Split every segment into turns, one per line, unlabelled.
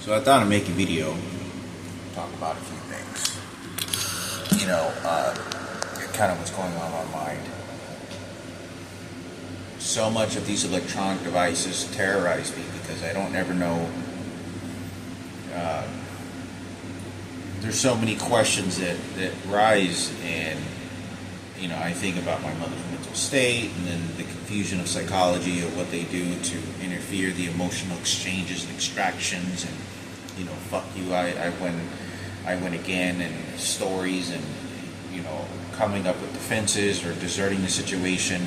So I thought I'd make a video, talk about a few things. Kind of what's going on in my mind. So much of these electronic devices terrorize me because I don't ever know. There's so many questions that rise, and I think about my mother's mental state, and then the confusion of psychology of what they do to interfere the emotional exchanges and extractions, and fuck you, I win again, and stories, and coming up with defenses or deserting the situation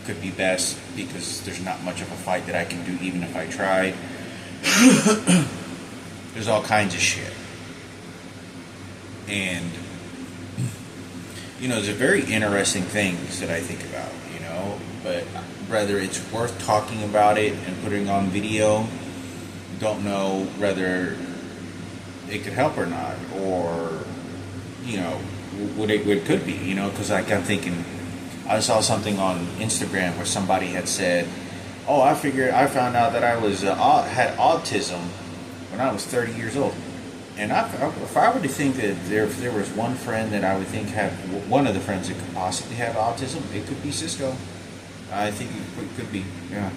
could be best because there's not much of a fight that I can do even if I tried. There's all kinds of shit. And there's a very interesting things that I think about, but whether it's worth talking about it and putting on video, don't know whether it could help or not, or what it could be, because I'm thinking, I saw something on Instagram where somebody had said, "Oh, I found out that I had autism when I was 30 years old." And if I were to think that if there was one friend that I would think had one of the friends that could possibly have autism, it could be Cisco. I think it could be, yeah.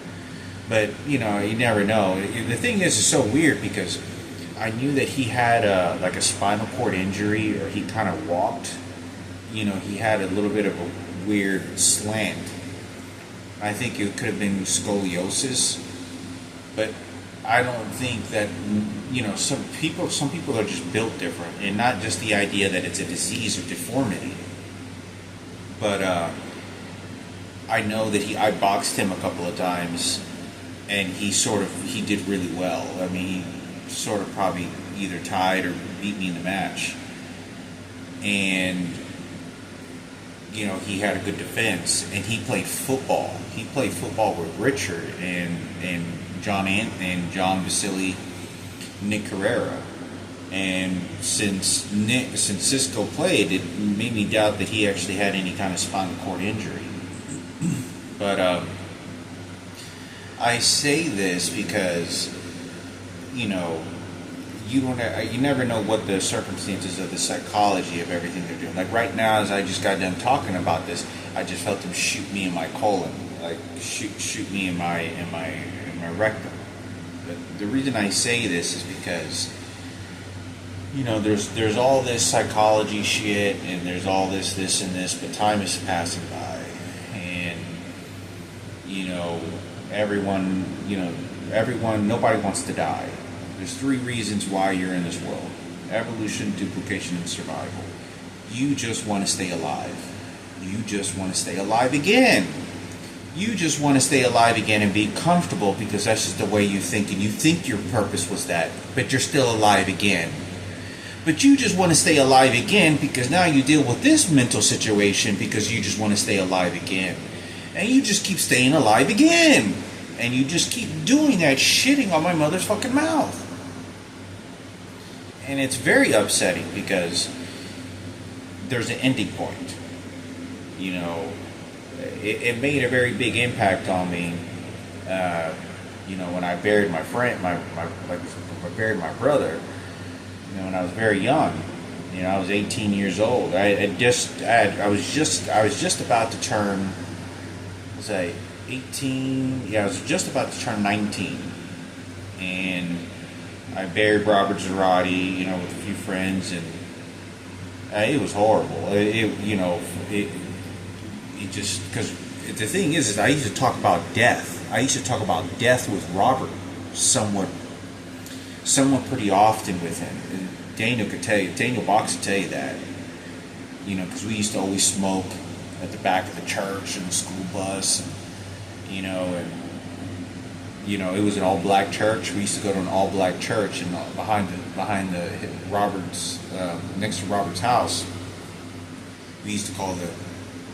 But you never know. The thing is, it's so weird because I knew that he had like a spinal cord injury, or he kind of walked. He had a little bit of a weird slant. I think it could have been scoliosis, but I don't think that some people are just built different, and not just the idea that it's a disease or deformity. But I know that I boxed him a couple of times, and he did really well. I mean, he sort of probably either tied or beat me in the match, and he had a good defense, and he played football. He played football with Richard and John Vasily, Nick Carrera. And since Cisco played, it made me doubt that he actually had any kind of spinal cord injury. But I say this because you never know what the circumstances of the psychology of everything they're doing. Like right now, as I just got done talking about this, I just felt them shoot me in my colon, like shoot me in my rectum. But the reason I say this is because there's all this psychology shit, and there's all this and this, but time is passing by, and everyone, nobody wants to die. There's 3 reasons why you're in this world: evolution, duplication, and survival. You just want to stay alive. You just want to stay alive again. You just want to stay alive again and be comfortable because that's just the way you think, and you think your purpose was that, but you're still alive again. But you just want to stay alive again because now you deal with this mental situation because you just want to stay alive again. And you just keep staying alive again. And you just keep doing that, shitting on my mother's fucking mouth. And it's very upsetting because there's an ending point. It made a very big impact on me. When I buried my friend, I buried my brother. When I was very young. I was 18 years old. I was just about to turn. Was I 18? Yeah, I was just about to turn 19, and I buried Robert Zarate, with a few friends, and it was horrible. It just, because the thing is I used to talk about death. I used to talk about death with Robert somewhat pretty often with him. And Daniel Box could tell you that. Because we used to always smoke at the back of the church and the school bus, and it was an all-black church. We used to go to an all-black church, and behind the Robert's, next to Robert's house, we used to call it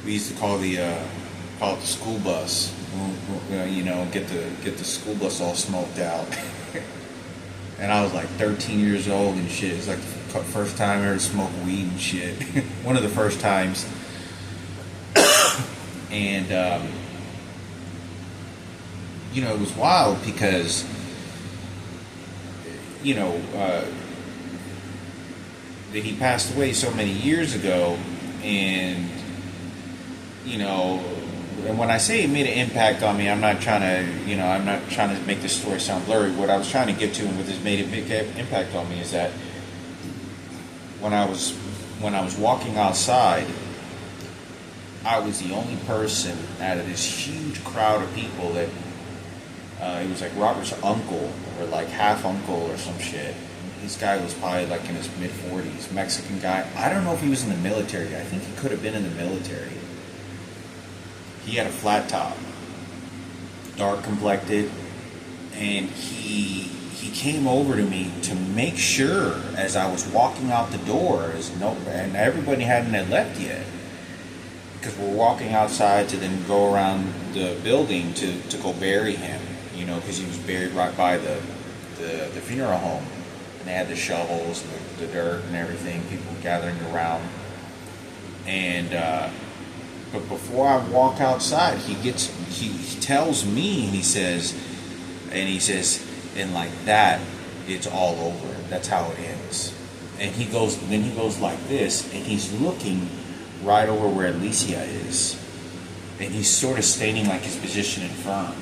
the school bus. Get the school bus all smoked out. And I was like 13 years old and shit. It's like the first time I ever smoked weed and shit. One of the first times. And it was wild because, you know, that he passed away so many years ago, and, and when I say it made an impact on me, I'm not trying to make this story sound blurry. What I was trying to get to and what this made a big impact on me is that when I was walking outside, I was the only person out of this huge crowd of people that it was like Robert's uncle or like half uncle or some shit. This guy was probably like in his mid 40s, Mexican guy. I don't know if he was in the military. I think he could have been in the military. He had a flat top, dark complected, and he came over to me to make sure as I was walking out the door, and everybody hadn't had left yet, because we're walking outside to then go around the building to go bury him, because he was buried right by the funeral home, and they had the shovels and the dirt and everything, people gathering around, and but before I walk outside, he tells me, and he says, and like that, it's all over. That's how it ends. And then he goes like this, and he's looking right over where Alicia is, and he's sort of stating like his position in front.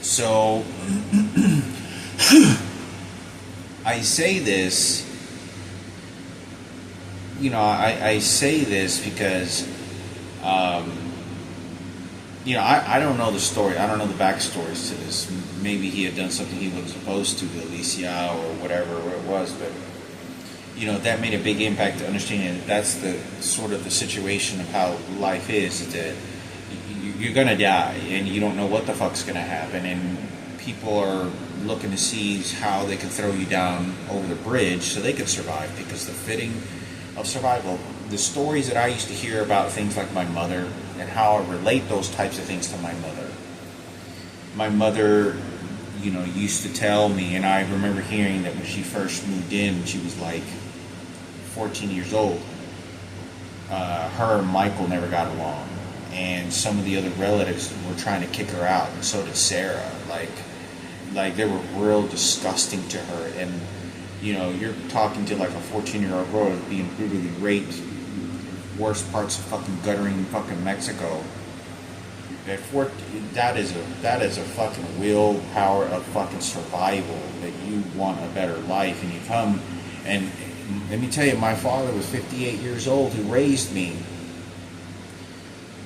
So I say this, I say this because, I don't know the story. I don't know the backstories to this. Maybe he had done something he wasn't supposed to Alicia or whatever it was, but that made a big impact to understanding that that's the sort of the situation of how life is, that you're gonna die and you don't know what the fuck's gonna happen, and people are looking to see how they can throw you down over the bridge so they can survive, because the fitting of survival, the stories that I used to hear about things like my mother and how I relate those types of things to my mother. My mother, used to tell me, and I remember hearing that when she first moved in, she was like 14 years old. Her and Michael never got along, and some of the other relatives were trying to kick her out, and so did Sarah. Like they were real disgusting to her, and you're talking to like a 14-year-old girl being brutally raped, worst parts of fucking guttering fucking Mexico. That is a fucking willpower of fucking survival, that you want a better life, and you come, and let me tell you, my father was 58 years old, who raised me.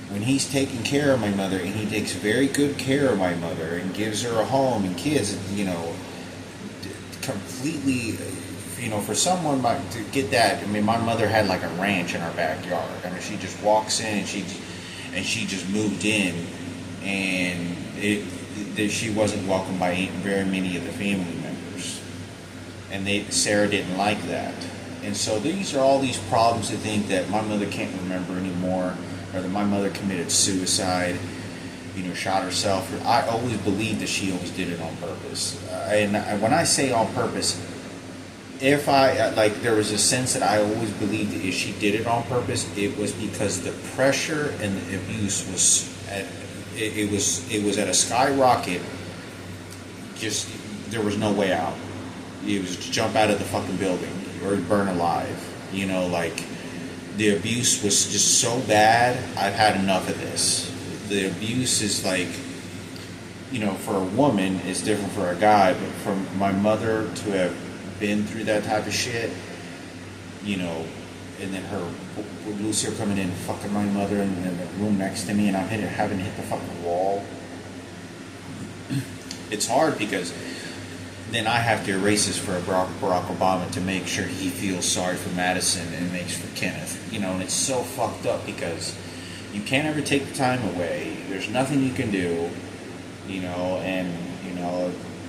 When he's taking care of my mother, and he takes very good care of my mother, and gives her a home and kids, completely, for someone to get that, I mean, my mother had like a ranch in our backyard. I mean, she just walks in, and she just moved in, and she wasn't welcomed by very many of the family members, and Sarah didn't like that, and so these are all these problems to think that my mother can't remember anymore, or that my mother committed suicide, shot herself. I always believed that she always did it on purpose, and when I say on purpose, if there was a sense that I always believed that if she did it on purpose, it was because the pressure and the abuse was it was at a skyrocket. Just, there was no way out. It was jump out of the fucking building or burn alive. The abuse was just so bad. I've had enough of this. The abuse is like, for a woman, it's different for a guy, but for my mother to have been through that type of shit, and then Lucio coming in, fucking my mother in the room next to me, and I'm having hit the fucking wall. It's hard because then I have to erase this for Barack Obama to make sure he feels sorry for Madison and makes for Kenneth, and it's so fucked up because you can't ever take the time away. There's nothing you can do, and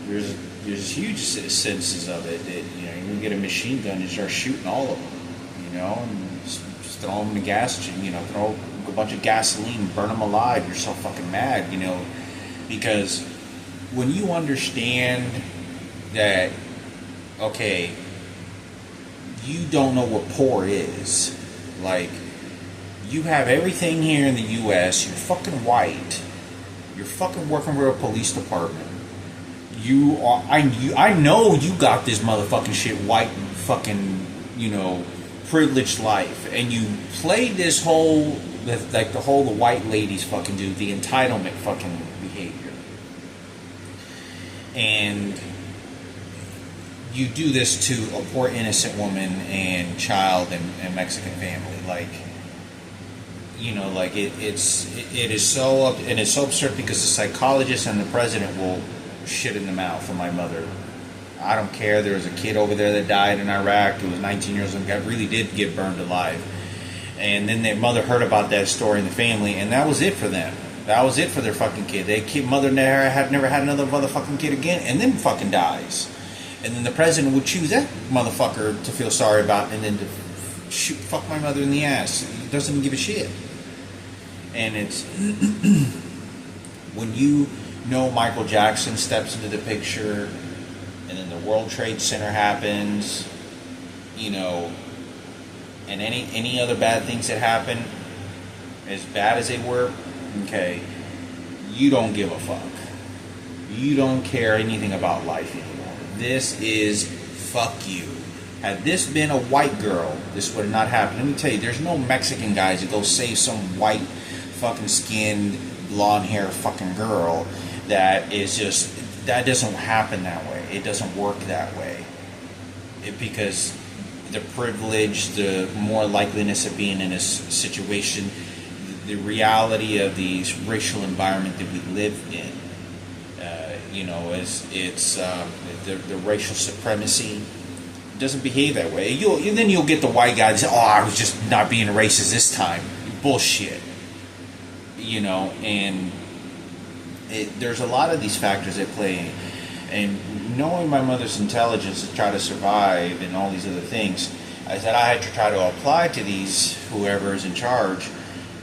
there's huge senses of it that, you can get a machine gun and start shooting all of them, and just throw them in the gas, throw a bunch of gasoline, burn them alive. You're so fucking mad, because when you understand that, okay, you don't know what poor is, like, you have everything here in the U.S., you're fucking white, You're fucking working for a police department. I know you got this motherfucking shit white fucking, privileged life, and you play this whole, like the white ladies fucking do, the entitlement fucking behavior. And you do this to a poor innocent woman and child and Mexican family. Like, it is so, and it's so absurd because the psychologist and the president will shit in the mouth for my mother. I don't care. There was a kid over there that died in Iraq who was 19 years old. Really did get burned alive. And then their mother heard about that story in the family, and that was it for them. That was it for their fucking kid. Mother never had another motherfucking kid again, and then fucking dies. And then the president would choose that motherfucker to feel sorry about, and then to fuck my mother in the ass. He doesn't even give a shit. And it's when Michael Jackson steps into the picture, and then the World Trade Center happens, and any other bad things that happen, as bad as they were, okay, you don't give a fuck. You don't care anything about life anymore. This is fuck you. Had this been a white girl, this would have not happened. Let me tell you, there's no Mexican guys that go save some white fucking skinned, blonde hair fucking girl that doesn't happen that way. It doesn't work that way. Because the privilege, the more likeliness of being in a situation, the reality of the racial environment that we live in, it's the racial supremacy doesn't behave that way. Then you'll get the white guy that says, "Oh, I was just not being racist this time." Bullshit. And there's a lot of these factors at play. And knowing my mother's intelligence to try to survive and all these other things, I said I had to try to apply to whoever is in charge,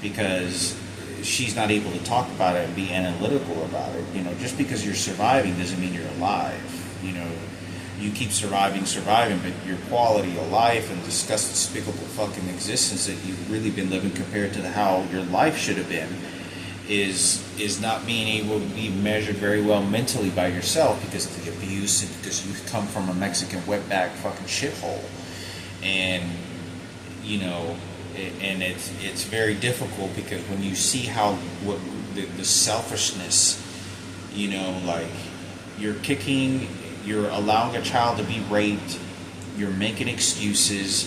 because she's not able to talk about it and be analytical about it. Just because you're surviving doesn't mean you're alive. You keep surviving, but your quality of life and disgusting, despicable fucking existence that you've really been living compared to how your life should have been is not being able to be measured very well mentally by yourself, because of the abuse and because you come from a Mexican wetback fucking shithole. And and it's very difficult, because when you see the selfishness, like you're allowing a child to be raped, you're making excuses,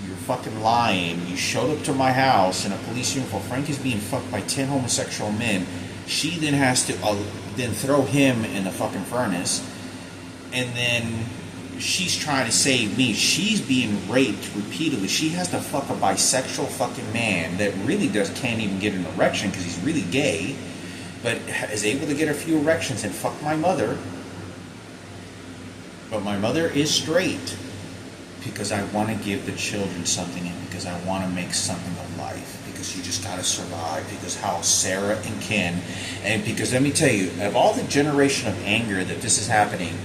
you're fucking lying. You showed up to my house in a police uniform. Frank is being fucked by 10 homosexual men. She then has to then throw him in the fucking furnace, and then she's trying to save me. She's being raped repeatedly. She has to fuck a bisexual fucking man that really can't even get an erection because he's really gay, but is able to get a few erections and fuck my mother. But my mother is straight because I want to give the children something, and because I want to make something of life, because you just got to survive, because how Sarah and Ken, and because let me tell you, of all the generation of anger that this is happening,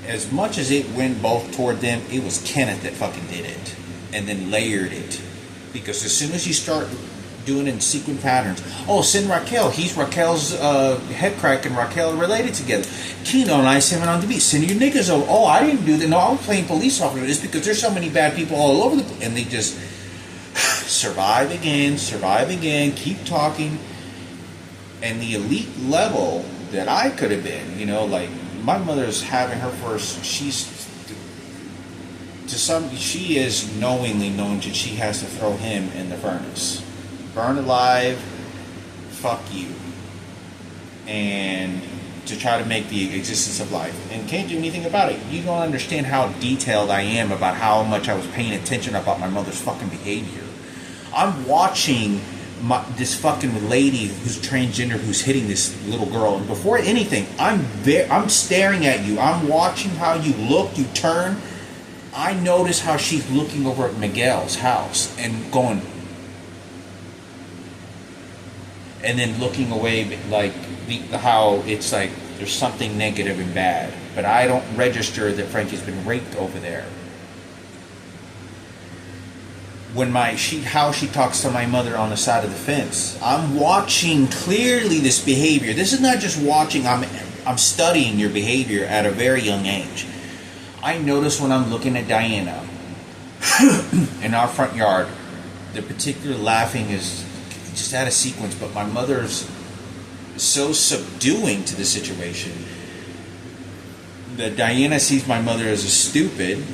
as much as it went both toward them, it was Kenneth that fucking did it, and then layered it. Because as soon as you start doing it in sequence patterns, send Raquel, he's Raquel's head crack, and Raquel are related together. Keno and I send it on the beat. Send your niggas over. I didn't do that. No, I'm playing police officer. It's because there's so many bad people all over the place, and they just survive again, keep talking. And the elite level that I could have been, like my mother's having her first. She is knowingly knowing that she has to throw him in the furnace. Burn alive, fuck you, and to try to make the existence of life, and can't do anything about it. You don't understand how detailed I am about how much I was paying attention about my mother's fucking behavior. I'm watching this fucking lady who's transgender, who's hitting this little girl, and before anything, I'm staring at you. I'm watching how you look, you turn. I notice how she's looking over at Miguel's house and going, and then looking away, like how it's like there's something negative and bad, but I don't register that Frankie's been raped over there. when how she talks to my mother on the side of the fence. I'm watching clearly this behavior. This is not just watching. I'm studying your behavior at a very young age. I notice when I'm looking at Diana in our front yard, the particular laughing is just out of sequence. But my mother's so subduing to the situation that Diana sees my mother as a stupid.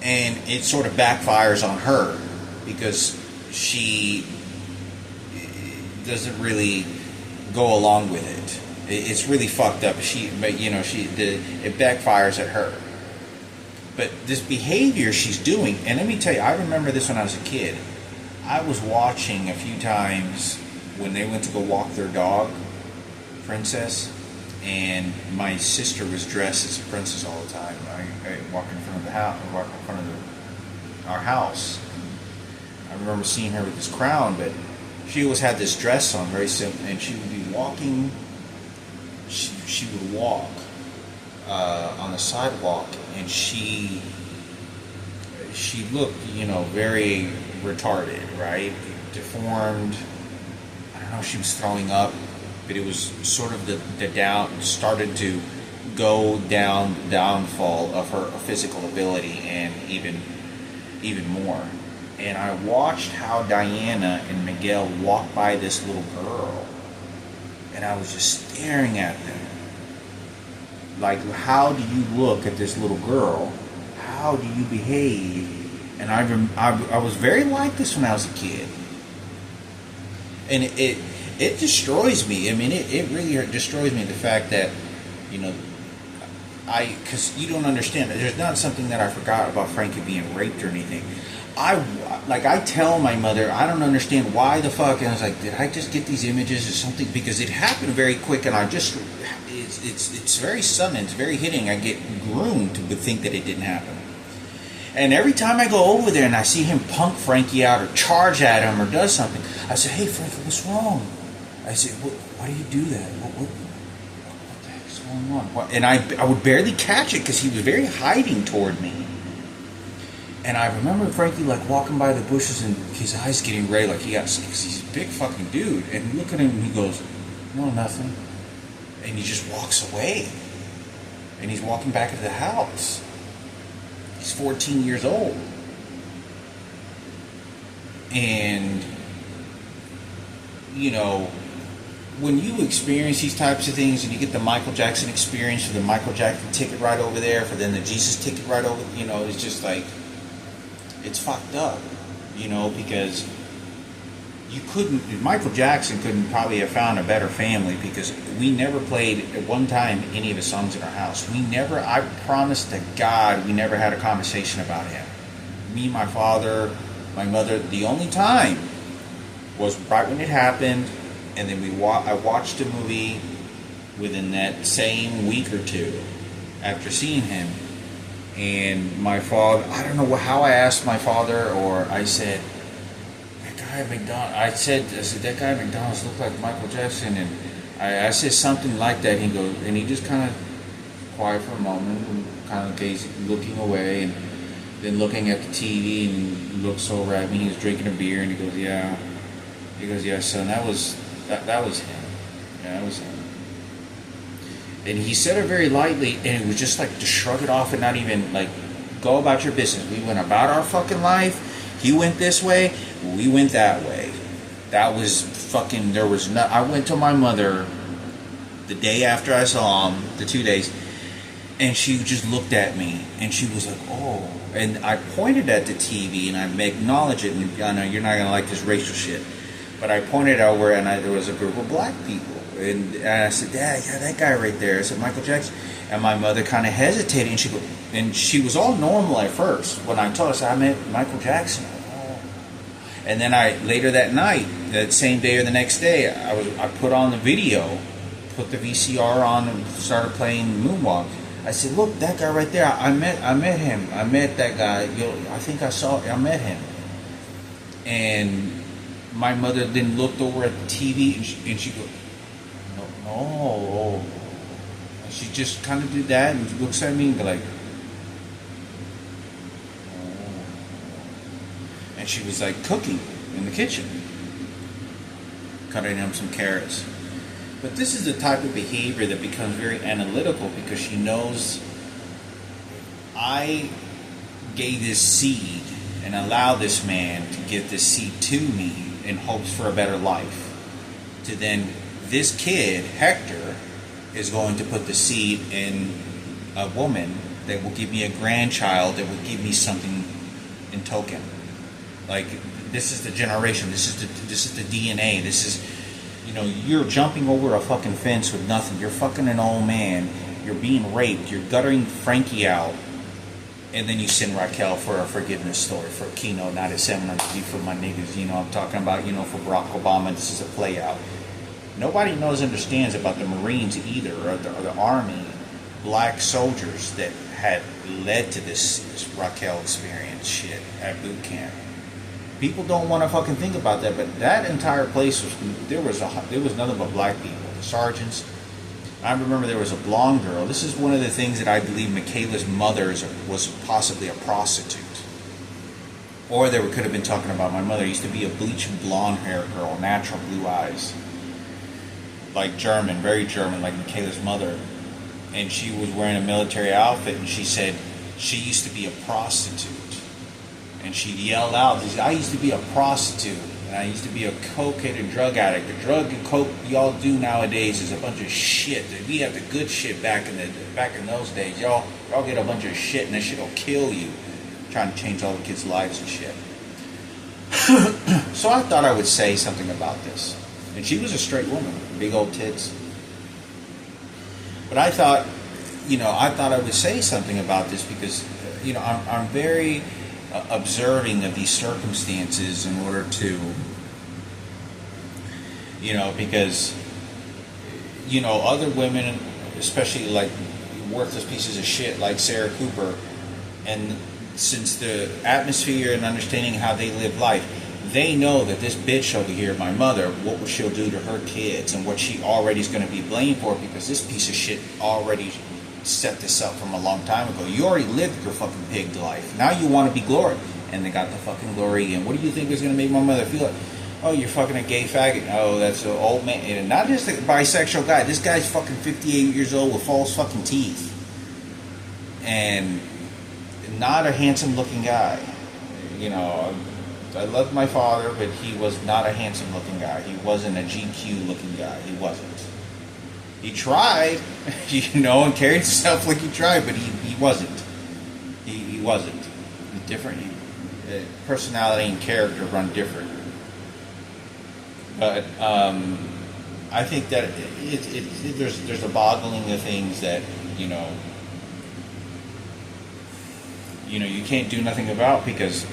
And it sort of backfires on her because she doesn't really go along with it. It's really fucked up. It backfires at her. But this behavior she's doing, and let me tell you, I remember this when I was a kid. I was watching a few times when they went to go walk their dog, Princess, and my sister was dressed as a princess all the time. I walked in front of the house, walked in front of our house. I remember seeing her with this crown, but she always had this dress on, very simple, and she would be walking. She would walk on the sidewalk, and she looked, very retarded, right? Deformed. I don't know if she was throwing up, but it was sort of the started to go downfall of her physical ability, and even more. And I watched how Diana and Miguel walked by this little girl, and I was just staring at them. Like, how do you look at this little girl? How do you behave? And I was very like this when I was a kid, and it destroys me. I mean, it really destroys me, the fact that, because you don't understand. There's not something that I forgot about Frankie being raped or anything. I tell my mother, I don't understand why the fuck, and I was like, did I just get these images or something? Because it happened very quick, and it's very sudden, it's very hitting. I get groomed to think that it didn't happen. And every time I go over there and I see him punk Frankie out or charge at him or does something, I say, hey Frankie, what's wrong? I say, why do you do that? What the heck's going on? And I would barely catch it because he was very hiding toward me. And I remember Frankie walking by the bushes and his eyes getting red, like he got sick, because he's a big fucking dude. And you look at him and he goes, no, nothing. And he just walks away. And he's walking back into the house. He's 14 years old. And, when you experience these types of things and you get the Michael Jackson experience, for the Michael Jackson ticket right over there, for then the Jesus ticket right over, it's just like, it's fucked up, because Michael Jackson couldn't probably have found a better family, because we never played at one time any of his songs in our house. I promise to God, we never had a conversation about him. Me, my father, my mother, the only time was right when it happened, and then I watched the movie within that same week or two after seeing him. And my father, I don't know how I asked my father, or I said, that guy at McDonald's, I said, that guy at McDonald's looked like Michael Jackson, and I said something like that, and he just kind of quiet for a moment, and kind of looking away, and then looking at the TV, and he looked so rapt, he was drinking a beer, and he goes, yeah. He goes, yeah, son, that was him. Yeah, that was him. And he said it very lightly, and it was just to shrug it off and not even, go about your business. We went about our fucking life. He went this way, we went that way. That was fucking, I went to my mother the day after I saw him, the 2 days, and she just looked at me, and she was like, oh. And I pointed at the TV, and I acknowledged it, and I know you're not going to like this racial shit, but I pointed over, and there was a group of black people. And I said, Dad, yeah, that guy right there. I said, Michael Jackson. And my mother kind of hesitated, and she was all normal at first. When I told her, I said, I met Michael Jackson. Oh. And then later that night, that same day or the next day, I put on the video, put the VCR on, and started playing Moonwalk. I said, look, that guy right there. I met him. I met that guy. I met him. And my mother then looked over at the TV, and she goes, no. And she just kind of did that and looks at me and like, oh. she was like cooking in the kitchen, cutting him some carrots. But this is the type of behavior that becomes very analytical because she knows I gave this seed and allowed this man to give this seed to me in hopes for a better life. To then, this kid, Hector, is going to put the seed in a woman that will give me a grandchild that will give me something in token. Like, this is the generation, this is the DNA, this is, you know, you're jumping over a fucking fence with nothing, you're fucking an old man, you're being raped, you're guttering Frankie out, and then you send Raquel for a forgiveness story, for a keynote, not a seminar for my niggas, you know, I'm talking about, you know, for Barack Obama, this is a play out. Nobody understands about the Marines either, or the Army, black soldiers that had led to this Raquel experience shit at boot camp. People don't want to fucking think about that, but that entire place there was nothing but black people. The sergeants. I remember there was a blonde girl. This is one of the things that I believe Michaela's mother was possibly a prostitute. Or they could have been talking about my mother. Used to be a bleached blonde hair girl, natural blue eyes. Like German, very German, like Michaela's mother. And she was wearing a military outfit, and she said she used to be a prostitute. And she yelled out, I used to be a prostitute, and I used to be a cokehead and drug addict. The drug and coke y'all do nowadays is a bunch of shit. We have the good shit back in those days. Y'all get a bunch of shit, and that shit will kill you. Trying to change all the kids' lives and shit. So I thought I would say something about this. And she was a straight woman, big old tits. But I thought I would say something about this because, you know, I'm very observing of these circumstances in order to, you know, because, you know, other women, especially like worthless pieces of shit like Sarah Cooper, and since the atmosphere and understanding how they live life, they know that this bitch over here, my mother, what she'll do to her kids and what she already is going to be blamed for because this piece of shit already set this up from a long time ago. You already lived your fucking pig life. Now you want to be glory. And they got the fucking glory. And what do you think is going to make my mother feel like? Oh, you're fucking a gay faggot. Oh, that's an old man. And not just a bisexual guy. This guy's fucking 58 years old with false fucking teeth. And not a handsome looking guy. You know, I loved my father, but he was not a handsome looking guy. He wasn't a GQ looking guy. He wasn't. He tried, you know, and carried himself like he tried, but he wasn't. He wasn't. Different. Personality and character run different. But I think that there's a boggling of things that, you know, you can't do nothing about because,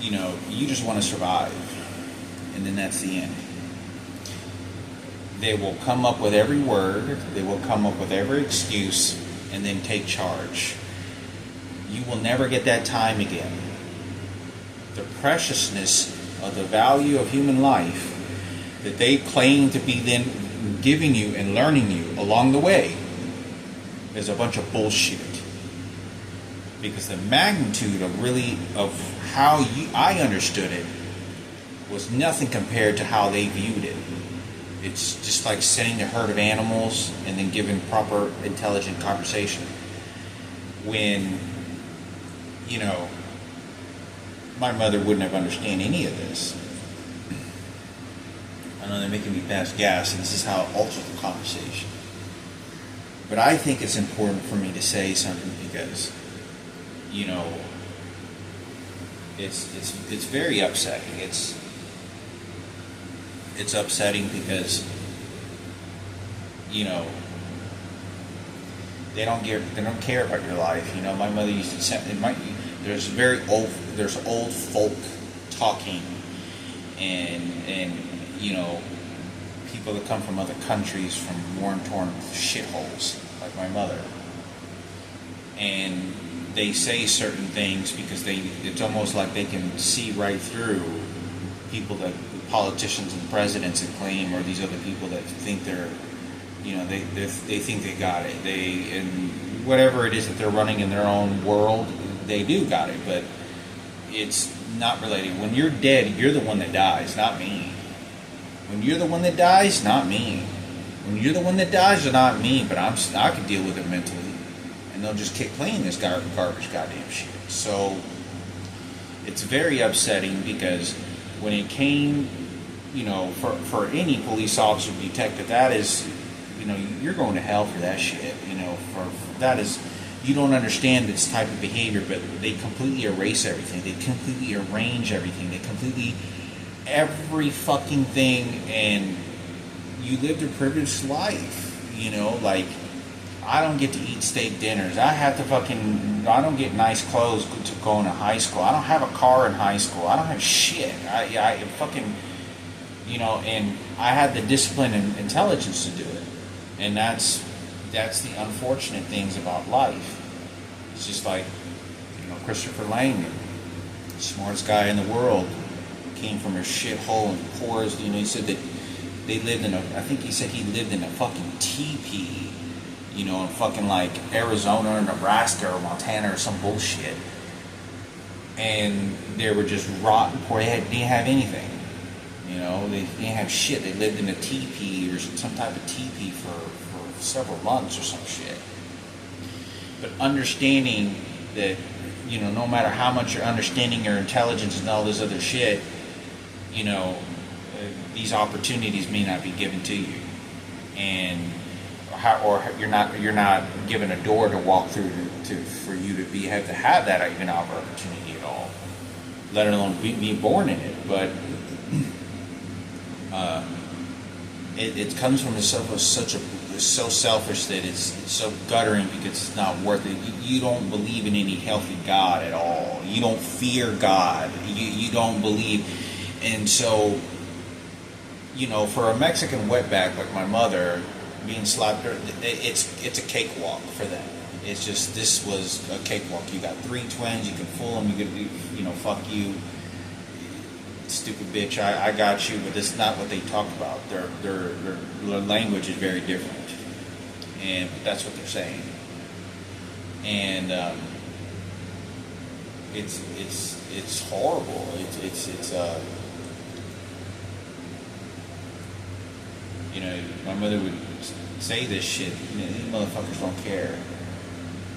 you know, you just want to survive. And then that's the end. They will come up with every word, they will come up with every excuse, and then take charge. You will never get that time again. The preciousness of the value of human life that they claim to be then giving you and learning you along the way is a bunch of bullshit. Because the magnitude of how I understood it was nothing compared to how they viewed it. It's just like setting a herd of animals and then giving proper, intelligent conversation. When, you know, my mother wouldn't have understood any of this. I know they're making me pass gas, and this is how it alters the conversation. But I think it's important for me to say something because, you know, it's very upsetting. It's upsetting because, you know, they don't care about your life. You know, my mother used to say there's old folk talking, and you know, people that come from other countries, from war-torn shitholes like my mother, and they say certain things because it's almost like they can see right through people that politicians and presidents that claim, or these other people that think they're, you know, they think they got it. And whatever it is that they're running in their own world, they do got it. But it's not related. When you're dead, you're the one that dies, not me. When you're the one that dies, not me. When you're the one that dies, you're not me. But I can deal with it mentally, and they'll just keep playing this garbage goddamn shit. So it's very upsetting because when it came, for any police officer, detective, that is, you're going to hell for that shit. For that is. You don't understand this type of behavior, but they completely erase everything. They completely arrange everything. They completely every fucking thing, and you lived a privileged life. Like I don't get to eat steak dinners. I don't get nice clothes to go into high school. I don't have a car in high school. I don't have shit. I fucking, and I had the discipline and intelligence to do it, and that's the unfortunate things about life. It's just like, Christopher Langdon, the smartest guy in the world, came from a shithole and poor as, he said that they lived I think he said he lived in a fucking teepee, in fucking like Arizona or Nebraska or Montana or some bullshit. And they were just rotten poor. They didn't have anything. They didn't have shit. They lived in a teepee or some type of teepee for several months or some shit. But understanding that, no matter how much you're understanding your intelligence and all this other shit, these opportunities may not be given to you, and or you're not given a door to walk through for you to have that even opportunity at all, let alone be born in it. But it comes from so selfish that it's so guttering because it's not worth it. You don't believe in any healthy God at all. You don't fear God. You don't believe. And so, for a Mexican wetback like my mother being slapped, it's a cakewalk for them. It's just, this was a cakewalk. You got 3 twins. You can fool them. You could, fuck you. Stupid bitch, I got you, but that's not what they talk about. Their language is very different, and that's what they're saying. And it's horrible. My mother would say this shit. These motherfuckers don't care.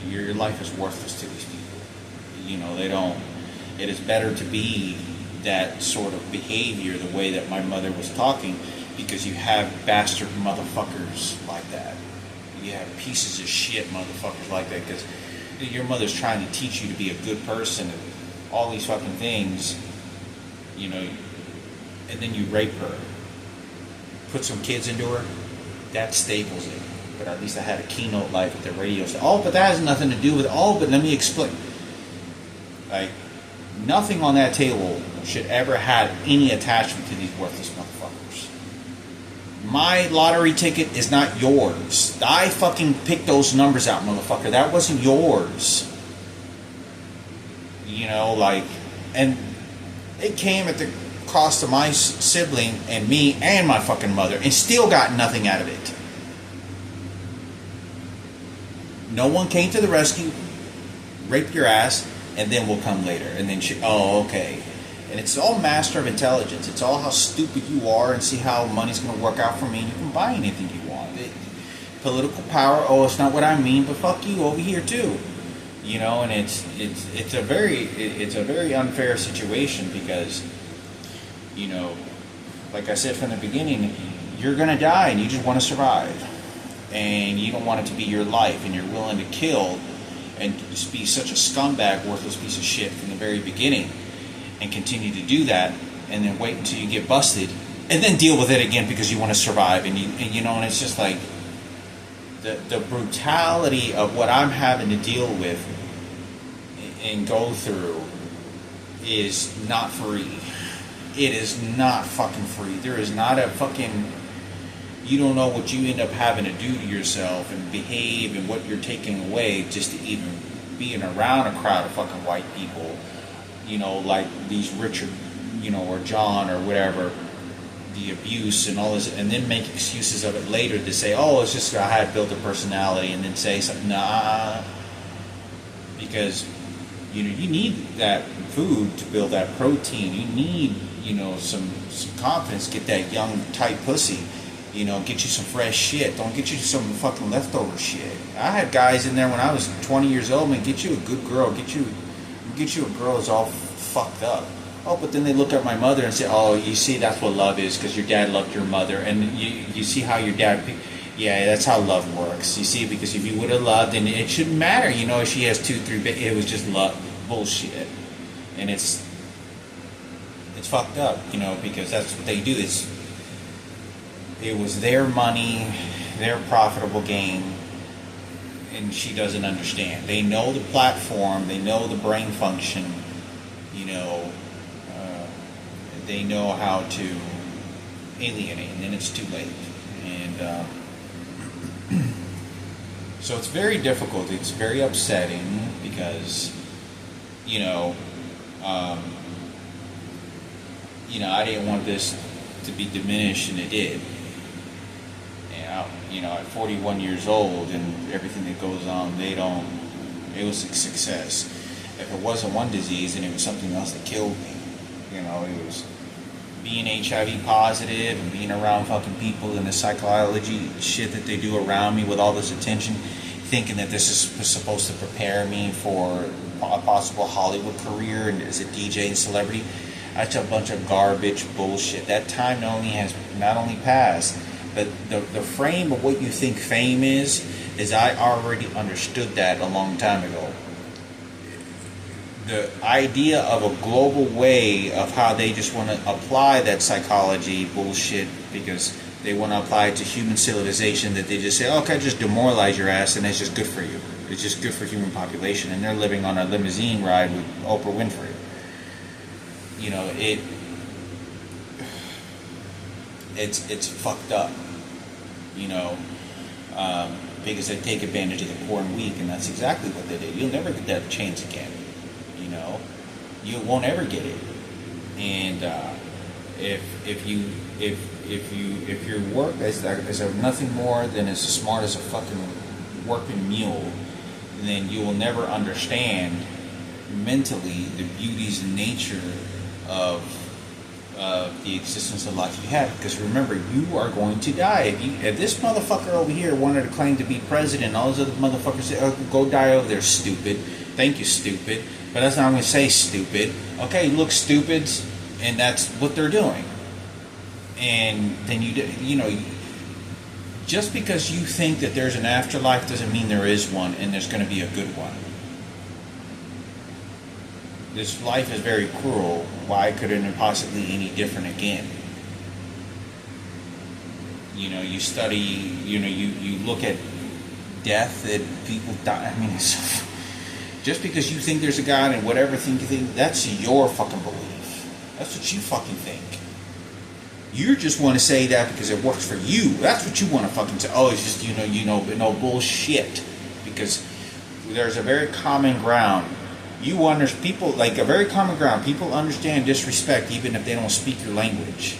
Your life is worthless to these people. They don't. It is better to be that sort of behavior the way that my mother was talking, because you have bastard motherfuckers like that. You have pieces of shit motherfuckers like that, because your mother's trying to teach you to be a good person and all these fucking things, and then you rape her, put some kids into her. That staples it. But at least I had a keynote life at the radio station. But that has nothing to do with but let me explain. Like, nothing on that table should ever have any attachment to these worthless motherfuckers. My lottery ticket is not yours. I fucking picked those numbers out, motherfucker. That wasn't yours. And it came at the cost of my sibling and me and my fucking mother, and still got nothing out of it. No one came to the rescue, raped your ass, and then we'll come later. And then okay. And it's all master of intelligence. It's all how stupid you are, and see how money's going to work out for me, and you can buy anything you want. Political power, it's not what I mean, but fuck you over here too. And it's a very unfair situation, because like I said from the beginning, you're going to die and you just want to survive, and you don't want it to be your life, and you're willing to kill and just be such a scumbag, worthless piece of shit from the very beginning, and continue to do that, and then wait until you get busted, and then deal with it again because you want to survive. And it's just like the brutality of what I'm having to deal with and go through is not free. It is not fucking free. There is not a fucking... You don't know what you end up having to do to yourself and behave, and what you're taking away just to even being around a crowd of fucking white people, like these Richard, or John or whatever, the abuse and all this, and then make excuses of it later to say, it's just I had built a personality, and then say something, nah, because you need that food to build that protein. You need, some confidence. Get that young, tight pussy. Get you some fresh shit. Don't get you some fucking leftover shit. I had guys in there when I was 20 years old, man, get you a good girl. Get you a girl that's all fucked up. Oh, but then they look at my mother and say, oh, you see, that's what love is, because your dad loved your mother. And you see how your dad... Yeah, that's how love works. You see, because if you would have loved, and it shouldn't matter, if she has 2, 3... It was just love. Bullshit. And it's fucked up, because that's what they do. It was their money, their profitable gain, and she doesn't understand. They know the platform, they know the brain function, they know how to alienate, and then it's too late. And so it's very difficult. It's very upsetting because, I didn't want this to be diminished, and it did. At 41 years old and everything that goes on, it was a success. If it wasn't one disease, then it was something else that killed me. It was being HIV positive and being around fucking people and the psychology shit that they do around me with all this attention, thinking that this is supposed to prepare me for a possible Hollywood career and as a DJ and celebrity. That's a bunch of garbage bullshit. That time has not only passed, but the frame of what you think fame is I already understood that a long time ago. The idea of a global way of how they just want to apply that psychology bullshit because they want to apply it to human civilization, that they just say, okay, just demoralize your ass and it's just good for you. It's just good for human population. And they're living on a limousine ride with Oprah Winfrey. It's fucked up. Because they take advantage of the poor and weak, and that's exactly what they did. You'll never get that chance again. You won't ever get it. And if your work is nothing more than as smart as a fucking working mule, then you will never understand mentally the beauties and nature of the existence of life you have. Because remember, you are going to die. If this motherfucker over here wanted to claim to be president, all those other motherfuckers say, oh, go die over there, stupid. Thank you, stupid. But that's not what I'm going to say, stupid. Okay, look, stupids, and that's what they're doing. And then just because you think that there's an afterlife doesn't mean there is one, and there's going to be a good one. This life is very cruel. Why could it possibly be any different again? You study, you look at death, that people die. I mean, just because you think there's a God and whatever thing you think, that's your fucking belief. That's what you fucking think. You just want to say that because it works for you. That's what you want to fucking say. Oh, it's just, no bullshit. Because there's a very common ground. People, like a very common ground. People understand disrespect even if they don't speak your language.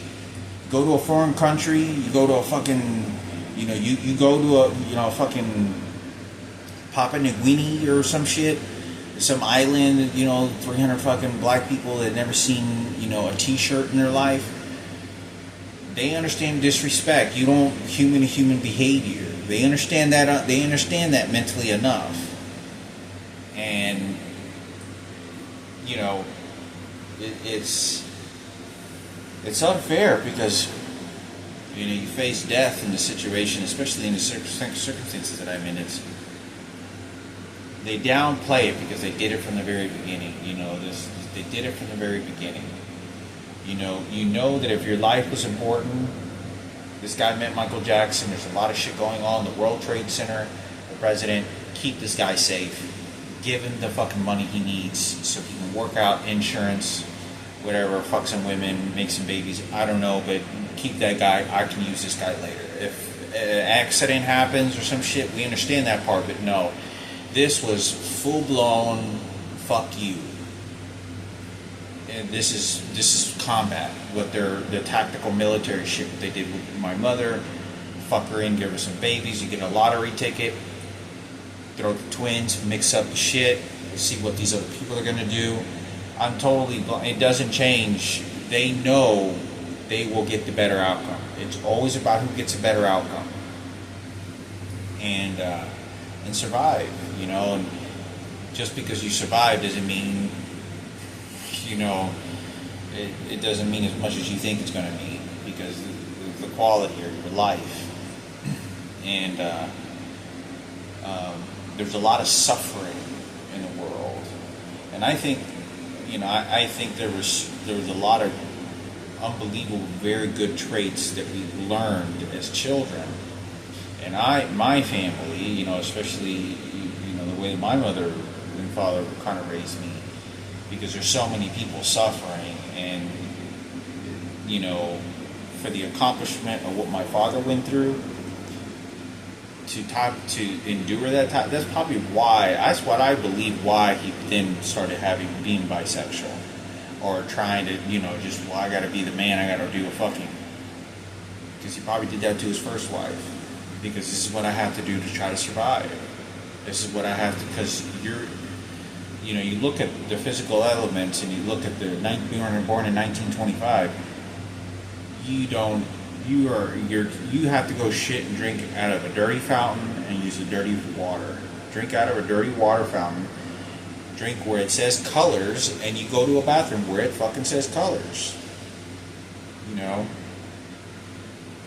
Go to a foreign country, you go to a fucking, you go to a fucking Papua New Guinea or some shit, some island, 300 fucking black people that never seen, a t-shirt in their life. They understand disrespect. You don't human to human behavior. They understand that. They understand that mentally enough. And it's unfair because you face death in the situation, especially in the circumstances that I'm in. They downplay it because they did it from the very beginning. They did it from the very beginning. You know that if your life was important, this guy met Michael Jackson. There's a lot of shit going on. The World Trade Center, the president, keep this guy safe. Give him the fucking money he needs so he can work out insurance, whatever, fuck some women, make some babies. I don't know, but keep that guy. I can use this guy later. If an accident happens or some shit, we understand that part, but no. This was full-blown fuck you. And this is combat. What the tactical military shit they did with my mother. Fuck her in, give her some babies. You get a lottery ticket. Throw the twins, mix up the shit. See what these other people are gonna do. it doesn't change. They know they will get the better outcome. It's always about who gets a better outcome. And survive, and just because you survive doesn't mean, it doesn't mean as much as you think it's going to mean, because the quality of your life. And there's a lot of suffering in the world, and I think, I think there was a lot of unbelievable, very good traits that we learned as children. And my family, especially, the way my mother and father kind of raised me, because there's so many people suffering, and, for the accomplishment of what my father went through, to endure that time, that's probably why, that's what I believe why he then started being bisexual, or trying to, I gotta be the man, I gotta do a fucking, because he probably did that to his first wife, because this is what I have to do to try to survive. This is what I have to, because you look at the physical elements, and you look at the born in 1925, you have to go shit and drink out of a dirty fountain and use the dirty water. Drink out of a dirty water fountain. Drink where it says colors, and you go to a bathroom where it fucking says colors.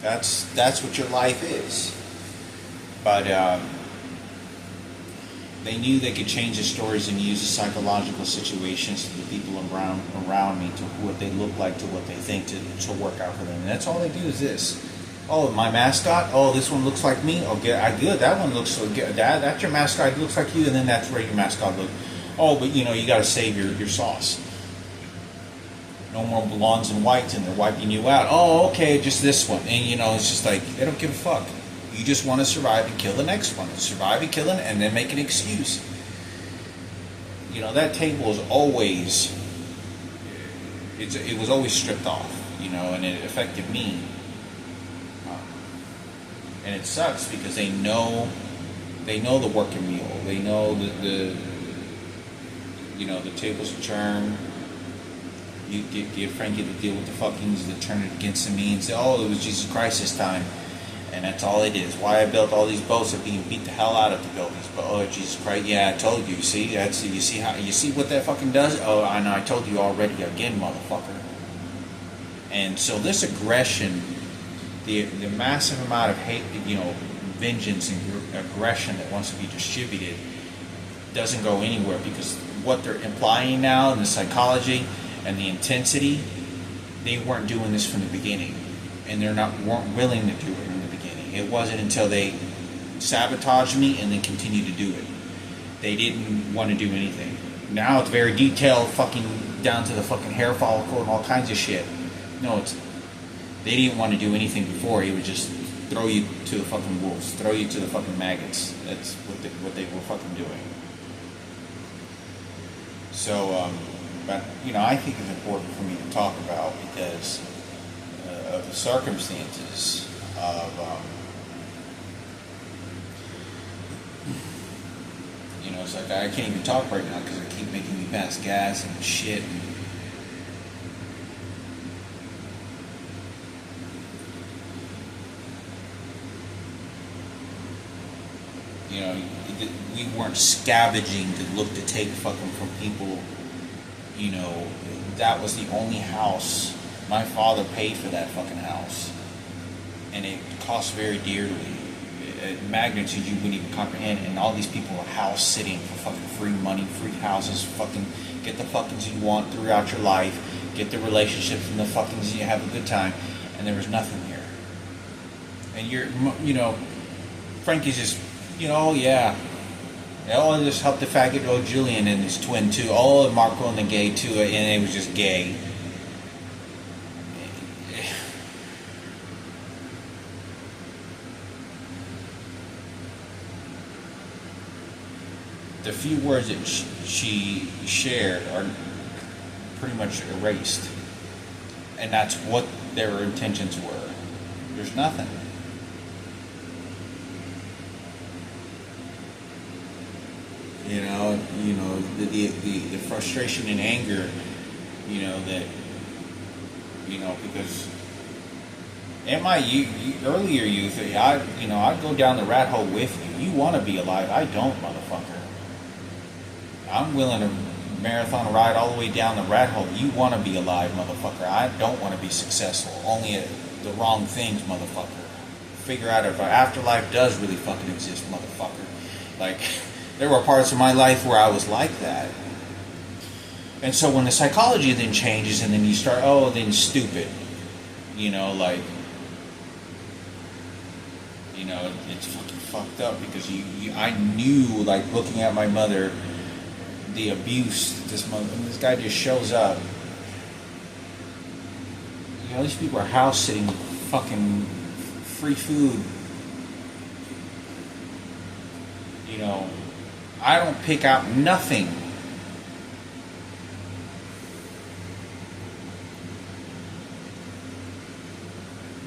That's what your life is. But they knew they could change the stories and use the psychological situations to the people around me, to what they look like, to what they think, to work out for them. And that's all they do is this. Oh, my mascot? Oh, this one looks like me? Oh, good. That one looks so good. That's your mascot. It looks like you, and then that's where your mascot looks. Oh, but you got to save your sauce. No more blondes and whites, and they're wiping you out. Oh, okay, just this one. And, it's just like, they don't give a fuck. You just want to survive and kill the next one. Survive and kill it, and then make an excuse. That table is always, it was always stripped off, and it affected me. And it sucks because they know the working meal. They know the tables are turned. You get Frankie to deal with the fuckings that turn it against me and say, oh, it was Jesus Christ this time. And that's all it is. Why I built all these boats are being beat the hell out of to build these boats. Oh, Jesus Christ! Yeah, I told you. You see what that fucking does? Oh, I know. I told you already. Again, motherfucker. And so this aggression, the massive amount of hate, vengeance and aggression that wants to be distributed, doesn't go anywhere, because what they're implying now in the psychology and the intensity, they weren't doing this from the beginning, and weren't willing to do it. It wasn't until they sabotaged me and then continued to do it. They didn't want to do anything. Now it's very detailed, fucking down to the fucking hair follicle and all kinds of shit. No, they didn't want to do anything before. It would just throw you to the fucking wolves, throw you to the fucking maggots. That's what they were fucking doing. So, but I think it's important for me to talk about, because of the circumstances of. It's like I can't even talk right now because they keep making me pass gas and shit. We weren't scavenging to look to take fucking from people. That was the only house. My father paid for that fucking house, and it cost very dearly. Magnitude you wouldn't even comprehend, and all these people are house sitting for fucking free money, free houses, fucking get the fuckings you want throughout your life, get the relationships and the fuckings, you have a good time, and there was nothing here. And Frankie's just, oh yeah, oh, just helped the faggot old Julian and his twin too, oh, and Marco and the gay too, and it was just gay. The few words that she shared are pretty much erased, and that's what their intentions were. There's nothing. The frustration and anger, that, because in my earlier youth, I'd go down the rat hole with you. You want to be alive. I don't, motherfucker. I'm willing to marathon ride all the way down the rat hole. You want to be alive, motherfucker. I don't want to be successful. Only the wrong things, motherfucker. Figure out if our afterlife does really fucking exist, motherfucker. Like, there were parts of my life where I was like that. And so when the psychology then changes and then you start, then stupid. It's fucking fucked up because I knew, like, looking at my mother, the abuse this guy just shows up. These people are house sitting, fucking free food. I don't pick out nothing.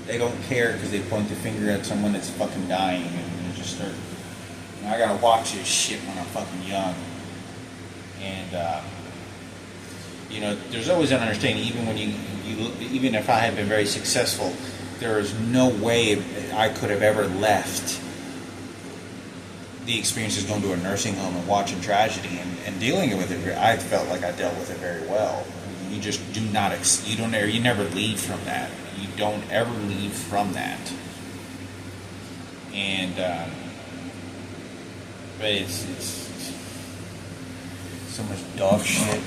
They don't care because they point the finger at someone that's fucking dying and they just start. I gotta watch this shit when I'm fucking young. And there's always an understanding. Even when even if I had been very successful, there is no way I could have ever left the experiences going to a nursing home and watching tragedy and dealing with it. I felt like I dealt with it very well. You just do not. You never leave from that. You don't ever leave from that. And but it's so much dog shit.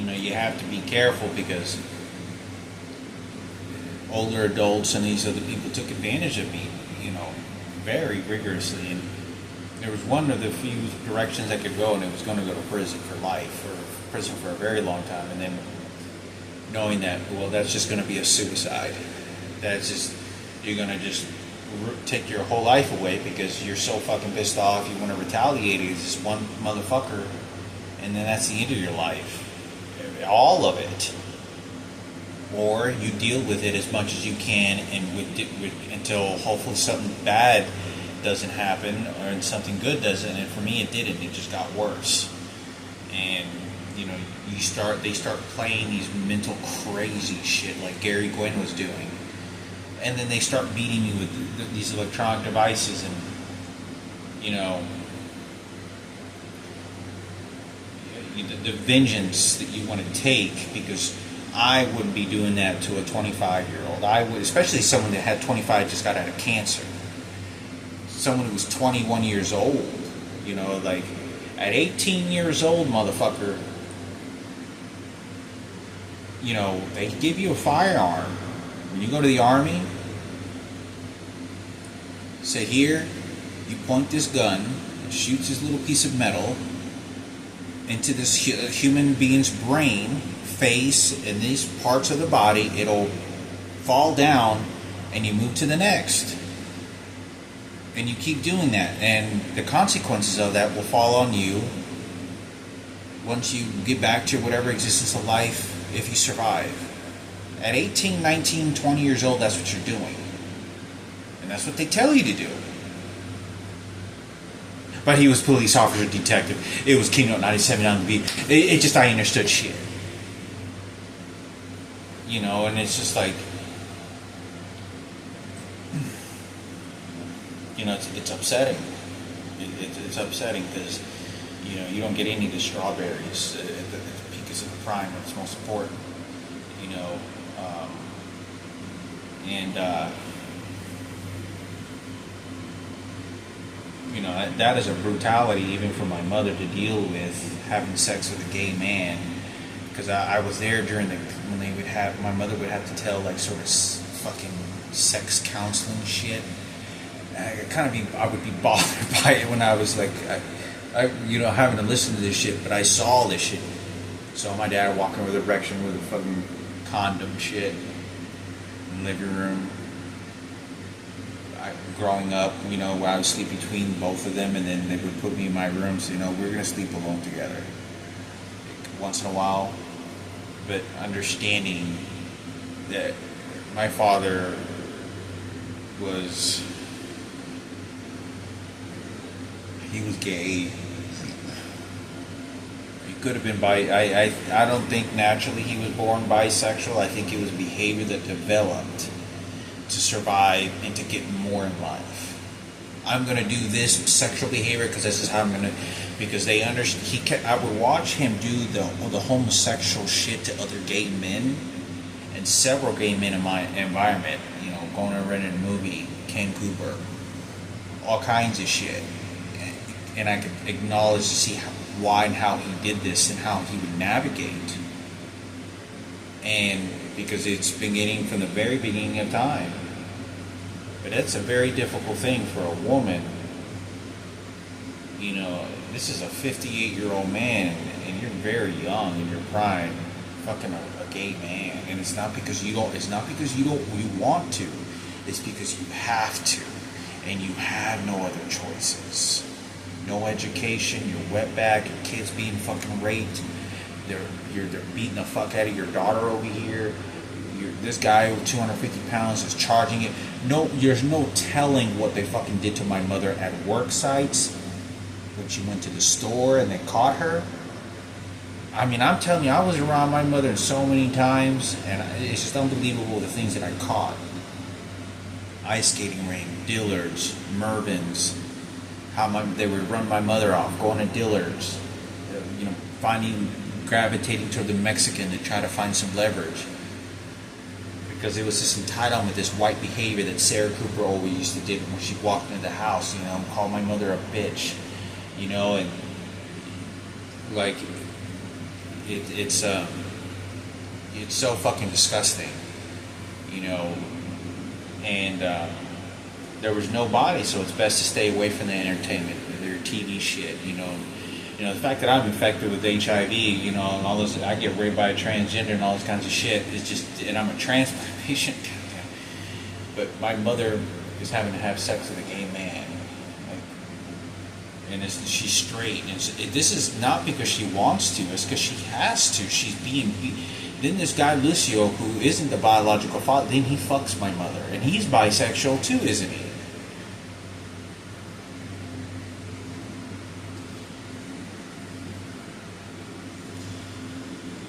You have to be careful because older adults and these other people took advantage of me, very rigorously. And there was one of the few directions I could go, and it was going to go to prison for life, or prison for a very long time. And then knowing that, that's just going to be a suicide. You're going to just take your whole life away because you're so fucking pissed off. You want to retaliate against this one motherfucker, and then that's the end of your life. All of it. Or you deal with it as much as you can until hopefully something bad doesn't happen or something good doesn't. And for me, it didn't. It just got worse. And they start playing these mental crazy shit like Gary Gwynn was doing, and then they start beating you with these electronic devices, and the vengeance that you want to take, because I wouldn't be doing that to a 25-year-old. I would, especially someone that had 25 just got out of cancer. Someone who was 21 years old, like at 18 years old, motherfucker, they give you a firearm. When you go to the Army, say, here, you point this gun, it shoots this little piece of metal into this human being's brain, face, and these parts of the body. It'll fall down, and you move to the next. And you keep doing that, and the consequences of that will fall on you once you get back to whatever existence of life, if you survive. At 18, 19, 20 years old, that's what you're doing. And that's what they tell you to do. But he was police officer, detective. It was Keynote 97 on the beat. I understood shit. And it's just like, it's upsetting. It's upsetting because, you don't get any of the strawberries at the peak of the prime when it's most important. That is a brutality even for my mother to deal with, having sex with a gay man. Because I was there during when they would have, my mother would have to tell like sort of fucking sex counseling shit. I would be bothered by it when I was like, having to listen to this shit, but I saw this shit. So my dad walking with erection with a fucking condom shit in the living room. growing up, where I would sleep between both of them, and then they would put me in my room, so, we're going to sleep alone together once in a while. But understanding that my father was gay. He could have been I don't think naturally he was born bisexual. I think it was behavior that developed to survive and to get more in life. I'm gonna do this sexual behavior because this is how I'm gonna. Because they understand. I would watch him do the homosexual shit to other gay men, and several gay men in my environment. Going and renting a movie, Ken Cooper, all kinds of shit, and I could acknowledge to see why and how he did this and how he would navigate. And because it's beginning from the very beginning of time. But that's a very difficult thing for a woman. This is a 58-year-old man, and you're very young in your prime, fucking a gay man. And it's not because you don't. It's not because you want to. It's because you have to, and you have no other choices. No education. You're wetback. Your kid's being fucking raped. They're beating the fuck out of your daughter over here. This guy with 250 pounds is charging it. No, there's no telling what they fucking did to my mother at work sites when she went to the store and they caught her. I mean, I'm telling you, I was around my mother so many times, and it's just unbelievable the things that I caught. Ice skating rink, Dillard's, Mervyn's, how they would run my mother off, going to Dillard's, gravitating toward the Mexican to try to find some leverage. Because it was this entitlement, this white behavior that Sarah Cooper always used to do when she walked into the house, call my mother a bitch, and like it's so fucking disgusting, and there was nobody, so it's best to stay away from the entertainment, their TV shit, the fact that I'm infected with HIV, and all this, I get raped by a transgender and all this kinds of shit, is just, and I'm a transplant patient, but my mother is having to have sex with a gay man, and she's straight, and this is not because she wants to, it's because she has to. She's being then this guy Lucio, who isn't the biological father, then he fucks my mother, and he's bisexual too, isn't he?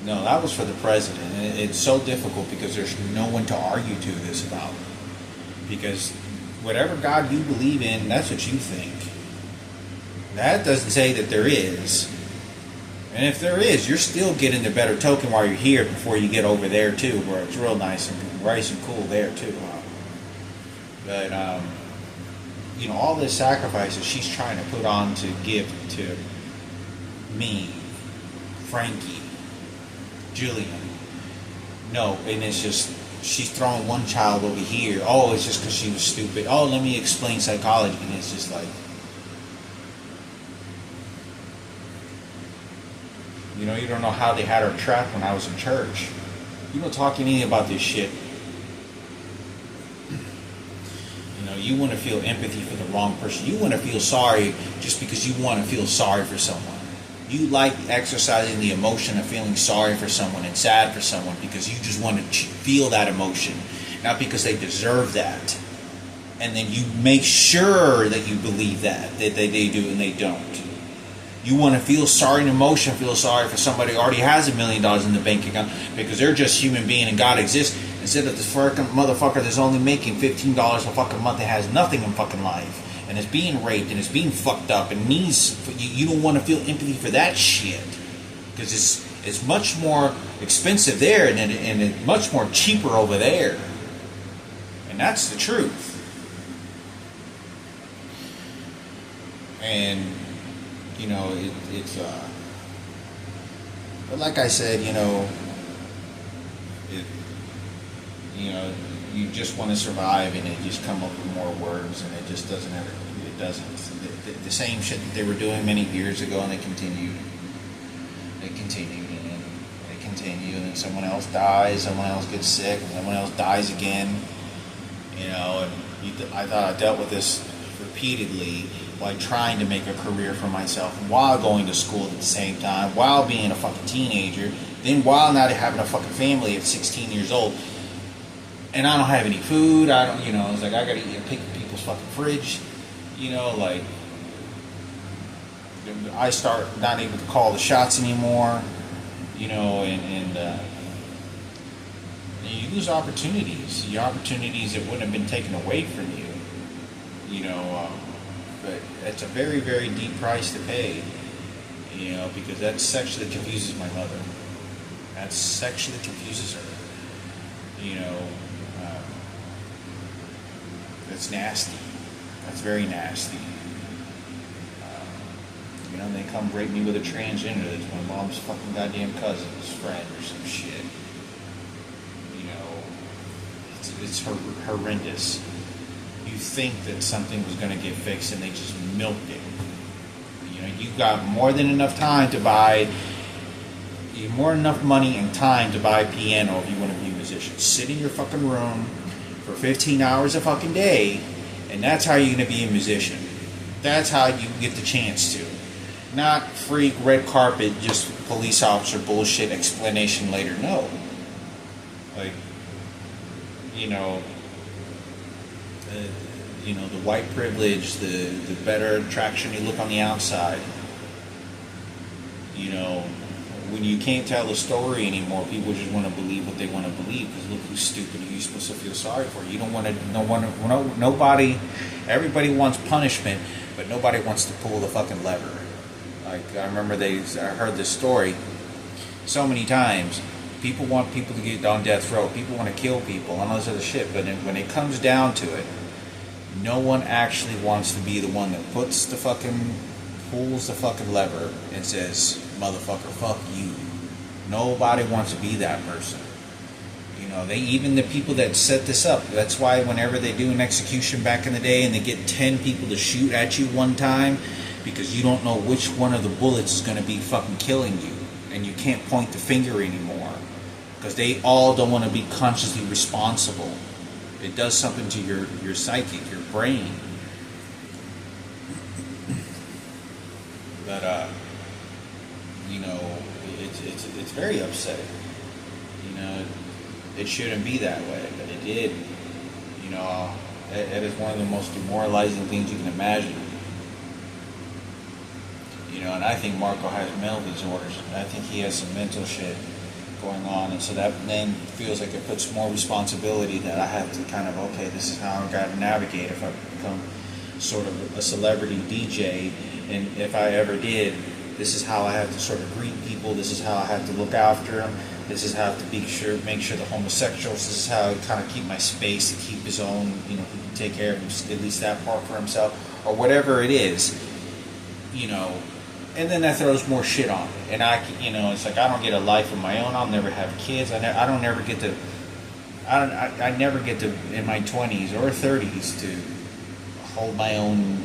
No, that was for the president. And it's so difficult because there's no one to argue to this about. Because whatever God you believe in, that's what you think. That doesn't say that there is. And if there is, you're still getting the better token while you're here before you get over there too, where it's real nice and cool there too. But, all this sacrifice that she's trying to put on to give to me, Frankie, Julian. No, and it's just, she's throwing one child over here. Oh, it's just because she was stupid. Oh, let me explain psychology. And it's just like, you don't know how they had her trapped when I was in church. You don't talk to anything about this shit. You want to feel empathy for the wrong person. You want to feel sorry just because you want to feel sorry for someone. You like exercising the emotion of feeling sorry for someone and sad for someone because you just want to feel that emotion, not because they deserve that. And then you make sure that you believe that they do and they don't. You want to feel sorry and emotion, feel sorry for somebody who already has $1 million in the bank account because they're just human being and God exists, instead of this fucking motherfucker that's only making $15 a fucking month and has nothing in fucking life. And is being raped and is being fucked up and needs, you don't want to feel empathy for that shit because it's much more expensive there and it's much more cheaper over there, and that's the truth. And but like I said, you just want to survive, and it just come up with more words, and it just doesn't ever. It doesn't. The same shit that they were doing many years ago, and they continued. They continued, and they continue, and then someone else dies, someone else gets sick, and someone else dies again. And I thought I dealt with this repeatedly while trying to make a career for myself, while going to school at the same time, while being a fucking teenager, then while not having a fucking family at 16 years old, and I don't have any food. I don't, it's like I gotta pick people's fucking fridge, like I start not able to call the shots anymore, and you lose opportunities, that wouldn't have been taken away from you, but it's a very, very deep price to pay, because that sexually confuses my mother. That sexually confuses her, That's nasty. That's very nasty. They come rape me with a transgender that's my mom's fucking goddamn cousin's friend or some shit. It's horrendous. You think that something was going to get fixed and they just milked it. You've got more than enough time to buy, more than enough money and time to buy a piano if you want to be a musician. Sit in your fucking room for 15 hours a fucking day, and that's how you're going to be a musician. That's how you get the chance to. Not freak red carpet, just police officer bullshit explanation later. No. Like, the white privilege, the better attraction you look on the outside. When you can't tell the story anymore, people just want to believe what they want to believe. Because look who's stupid. Who you're supposed to feel sorry for? You don't want to. Nobody. Everybody wants punishment, but nobody wants to pull the fucking lever. Like I remember, I heard this story so many times. People want people to get on death row. People want to kill people and all this other shit. But when it comes down to it, no one actually wants to be the one that pulls the fucking lever and says, "Motherfucker, fuck you." Nobody wants to be that person. Even the people that set this up. That's why whenever they do an execution back in the day and they get 10 people to shoot at you one time, because you don't know which one of the bullets is going to be fucking killing you, and you can't point the finger anymore, because they all don't want to be consciously responsible. It does something to your psychic, your brain. But it's very upsetting. It shouldn't be that way, but it did. It is one of the most demoralizing things you can imagine. And I think Marco has mental disorders. I think he has some mental shit going on, and so that then feels like it puts more responsibility that I have to kind of, okay, this is how I got to navigate if I become sort of a celebrity DJ, and if I ever did, this is how I have to sort of greet people, this is how I have to look after them, this is how I have to make sure the homosexuals, this is how I kind of keep my space to keep his own, he can take care of at least that part for himself, or whatever it is, and then that throws more shit on me. And it's like I don't get a life of my own. I'll never have kids. I never get to in my 20s or 30s to hold my own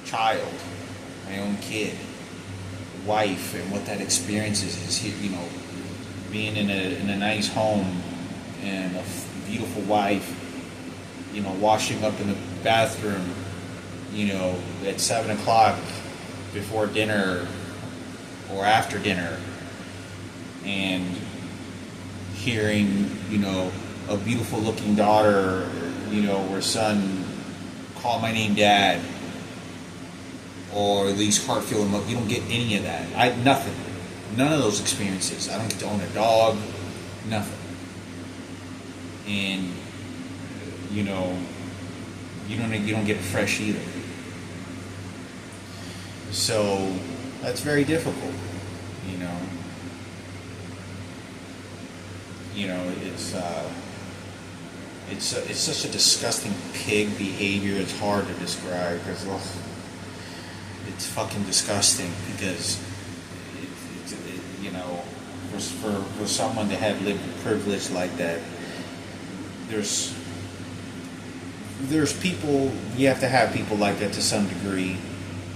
child, my own kid, wife, and what that experience is. Being in a nice home and a beautiful wife, washing up in the bathroom, at 7 o'clock. Before dinner or after dinner, and hearing, a beautiful looking daughter, or son call my name Dad, or these heart-filled emotions. You don't get any of that. Nothing. None of those experiences. I don't get to own a dog. Nothing. And you don't get it fresh either. So that's very difficult, it's such a disgusting pig behavior. It's hard to describe because it's fucking disgusting. Because for someone to have lived a privilege like that, there's people. You have to have people like that to some degree.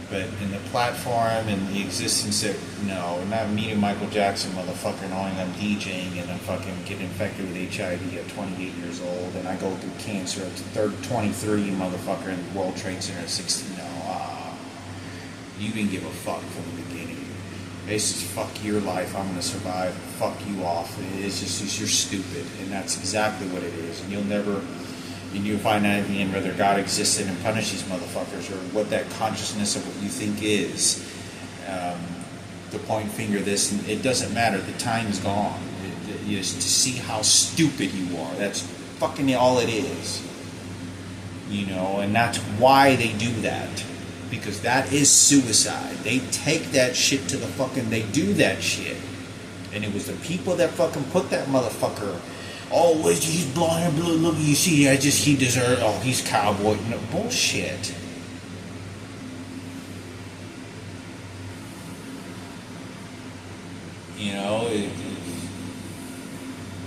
But in the platform and the existence of, no, not meeting Michael Jackson, motherfucker, knowing I'm DJing and I'm fucking getting infected with HIV at 28 years old, and I go through cancer at 23, motherfucker, in the World Trade Center at 16. No, you didn't give a fuck from the beginning. It's just fuck your life, I'm gonna survive, fuck you off. It's just, you're stupid, and that's exactly what it is. And you'll find out in the end whether God existed and punished these motherfuckers, or what that consciousness of what you think is. To point finger this, and it doesn't matter. The time's gone. It is to see how stupid you are. That's fucking all it is. And that's why they do that. Because that is suicide. They take that shit to the fucking, they do that shit. And it was the people that fucking put that motherfucker. Oh, he's blonde, blue, look, you see, he deserves, he's cowboy. No, bullshit.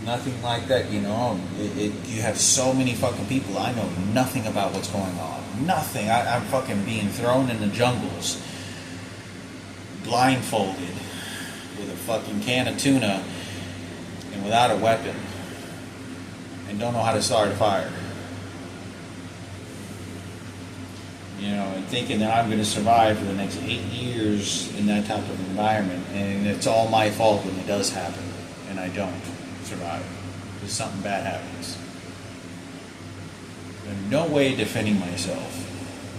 Nothing like that, you have so many fucking people. I know nothing about what's going on. Nothing. I'm fucking being thrown in the jungles, blindfolded, with a fucking can of tuna, and without a weapon. And don't know how to start a fire. And thinking that I'm going to survive for the next 8 years in that type of environment, and it's all my fault when it does happen, and I don't survive because something bad happens. There's no way of defending myself.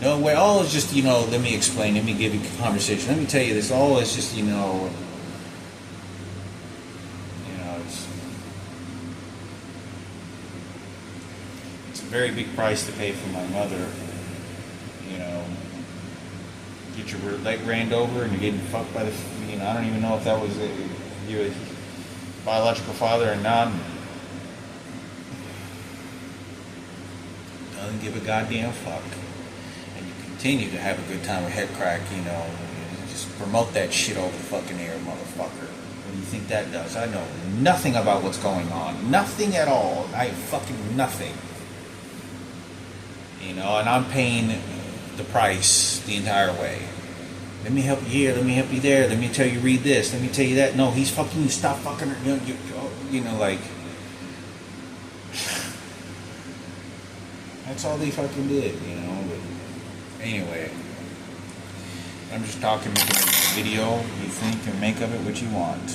No way. All is just, let me explain, let me give you a conversation, let me tell you this. All is just, it's a very big price to pay for my mother. Get your leg ran over and you're getting fucked by the, I don't even know if that was your biological father or not. Doesn't give a goddamn fuck. And you continue to have a good time with head crack, just promote that shit over the fucking air, motherfucker. What do you think that does? I know nothing about what's going on. Nothing at all. Fucking nothing. And I'm paying the price the entire way. Let me help you here, let me help you there, let me tell you read this, let me tell you that. No, he's fucking you, stop fucking her. That's all they fucking did, But anyway, I'm just talking, making a video. You think and make of it what you want.